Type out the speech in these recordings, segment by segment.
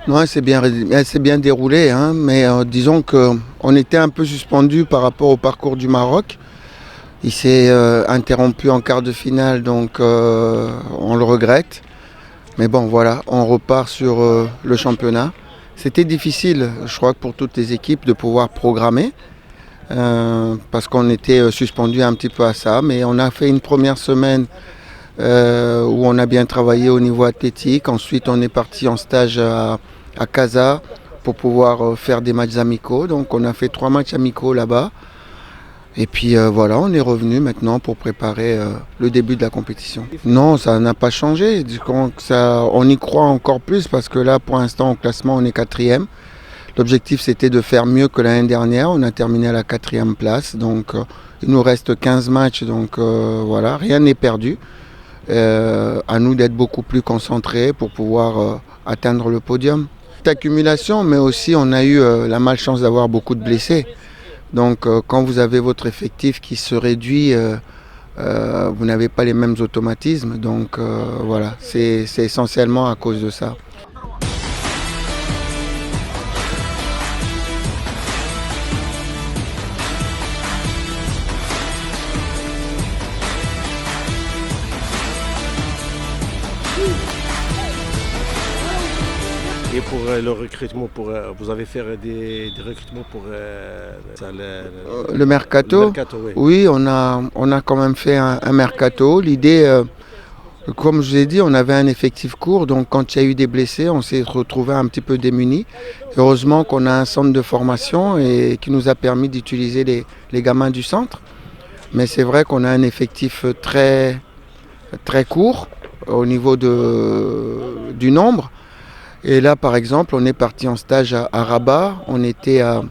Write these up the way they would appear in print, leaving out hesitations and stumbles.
Non, elle s'est bien déroulée, hein, mais disons qu'on était un peu suspendu par rapport au parcours du Maroc. Il s'est interrompu en quart de finale, donc on le regrette. Mais bon, voilà, on repart sur le championnat. C'était difficile, je crois, pour toutes les équipes de pouvoir programmer, parce qu'on était suspendu un petit peu à ça. Mais on a fait une première semaine où on a bien travaillé au niveau athlétique. Ensuite, on est parti en stage à Casa pour pouvoir faire des matchs amicaux. Donc, on a fait 3 matchs amicaux là-bas. Et puis voilà, on est revenu maintenant pour préparer le début de la compétition. Non, ça n'a pas changé. On y croit encore plus parce que là, pour l'instant, au classement, on est quatrième. L'objectif, c'était de faire mieux que l'année dernière. On a terminé à la quatrième place. Donc, il nous reste 15 matchs. Donc, voilà, rien n'est perdu. À nous d'être beaucoup plus concentrés pour pouvoir atteindre le podium. Accumulation, mais aussi on a eu la malchance d'avoir beaucoup de blessés. Donc quand vous avez votre effectif qui se réduit, vous n'avez pas les mêmes automatismes. Donc voilà, c'est essentiellement à cause de ça. Et pour le recrutement, vous avez fait des recrutements pour Le le mercato, mercato, oui. oui, on a quand même fait un mercato. L'idée, comme je vous ai dit, on avait un effectif court, donc quand il y a eu des blessés, on s'est retrouvé un petit peu démunis. Heureusement qu'on a un centre de formation et qui nous a permis d'utiliser les gamins du centre. Mais c'est vrai qu'on a un effectif très, très court au niveau du nombre. Et là, par exemple, on est parti en stage à Rabat. On était à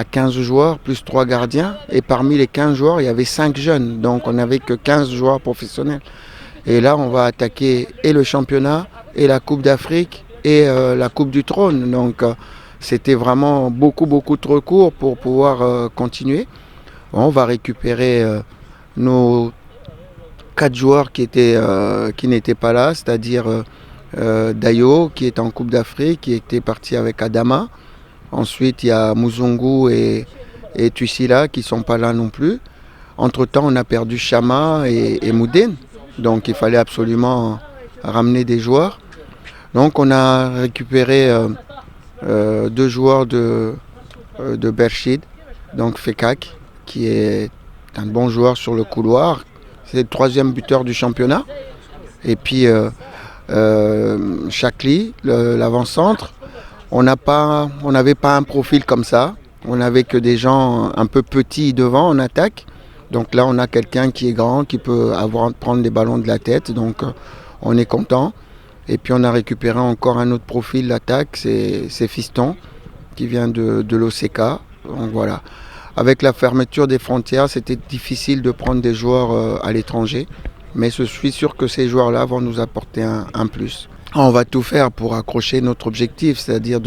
15 joueurs, plus 3 gardiens. Et parmi les 15 joueurs, il y avait 5 jeunes. Donc, on n'avait que 15 joueurs professionnels. Et là, on va attaquer et le championnat, et la Coupe d'Afrique, et la Coupe du Trône. Donc, c'était vraiment beaucoup, beaucoup trop court pour pouvoir continuer. On va récupérer nos 4 joueurs qui n'étaient pas là, c'est-à-dire Dayo, qui est en Coupe d'Afrique, qui était parti avec Adama. Ensuite, il y a Muzungu et Tuisila qui ne sont pas là non plus. Entre-temps, on a perdu Chama et Moudine. Donc, il fallait absolument ramener des joueurs. Donc, on a récupéré 2 joueurs de Berchid, donc Fekak, qui est un bon joueur sur le couloir. C'est le 3e buteur du championnat. Et puis, Chakli, l'avant-centre, on n'avait pas un profil comme ça. On n'avait que des gens un peu petits devant en attaque. Donc là, on a quelqu'un qui est grand, qui peut prendre des ballons de la tête. Donc on est content. Et puis on a récupéré encore un autre profil d'attaque, c'est Fiston, qui vient de l'OCK. Donc voilà. Avec la fermeture des frontières, c'était difficile de prendre des joueurs à l'étranger. Mais je suis sûr que ces joueurs-là vont nous apporter un plus. On va tout faire pour accrocher notre objectif, c'est-à-dire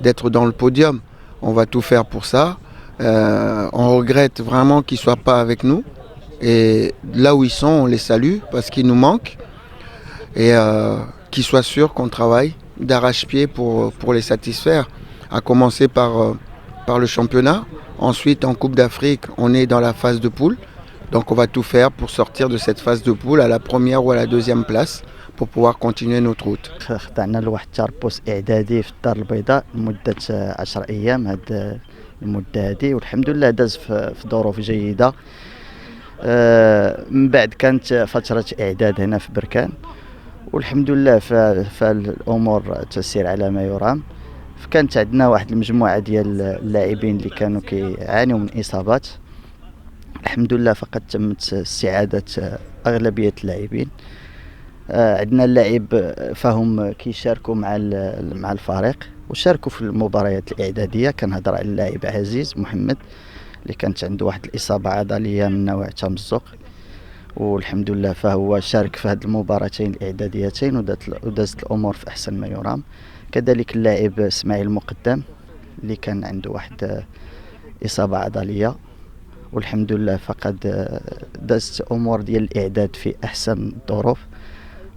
d'être dans le podium. On va tout faire pour ça. On regrette vraiment qu'ils ne soient pas avec nous. Et là où ils sont, on les salue parce qu'ils nous manquent. Et qu'ils soient sûrs qu'on travaille d'arrache-pied pour les satisfaire. À commencer par le championnat. Ensuite, en Coupe d'Afrique, on est dans la phase de poule. Donc on va tout faire pour sortir de cette phase de poule à la première ou à la 2e place pour pouvoir continuer notre route. خضعنا لواحد التربص إعدادي في الدار البيضاء لمدة 10 أيام. هاد المدة هادي والحمد لله داز في ظروف جيدة. من بعد كانت فترة إعداد هنا في بركان والحمد لله فالأمور تسير على ما يرام. فكانت عندنا واحد المجموعة ديال اللاعبين اللي كانوا كيعانيوا من إصابات. الحمد لله فقد تمت استعادة أغلبية اللاعبين. عندنا اللاعب فهم كيشاركوا مع الفريق وشاركوا في المباريات الإعدادية. كنهضر على اللاعب عزيز محمد اللي كانت عنده واحد الإصابة عضلية من نوع تمزق والحمد لله فهو شارك في هذه المباراتين الإعداديتين ودازت الأمور في أحسن ما يرام. كذلك اللاعب اسماعيل مقدم اللي كان عنده واحد إصابة عضلية والحمد لله فقد دازت أمور ديال الإعداد في أحسن الظروف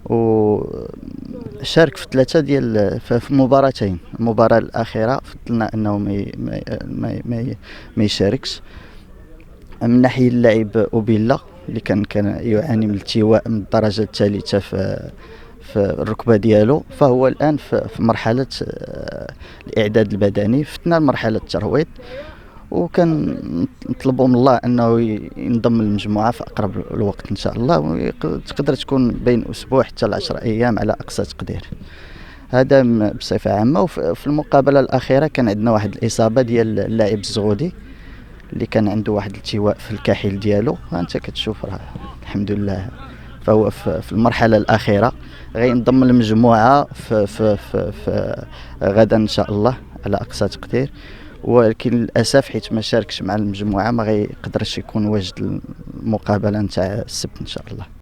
وشارك في 3 ديال في مباراتين. المباراة الأخيرة فضلنا أنه ما يشاركش. من ناحية اللاعب أوبيلا اللي كان يعاني من التواء من الدرجة الثالثة في الركبة ديالو، فهو الآن في مرحلة الإعداد البدني، فتنا مرحلة الترويض، وكان نطلبوا من الله انه ينضم للمجموعه في اقرب الوقت ان شاء الله، وتقدر تكون بين اسبوع حتى 10 ايام على اقصى تقدير. هذا بصفه عامه. وفي المقابله الاخيره كان عندنا واحد الاصابه ديال اللاعب الزغودي اللي كان عنده واحد الالتواء في الكاحل ديالو، وانت كتشوف راه الحمد لله فهو في المرحله الاخيره. غينضم للمجموعه في غدا ان شاء الله على اقصى تقدير، ولكن للاسف حيت ما شاركش مع المجموعه ما غيقدرش يكون واجد المقابله نتاع السبت ان شاء الله.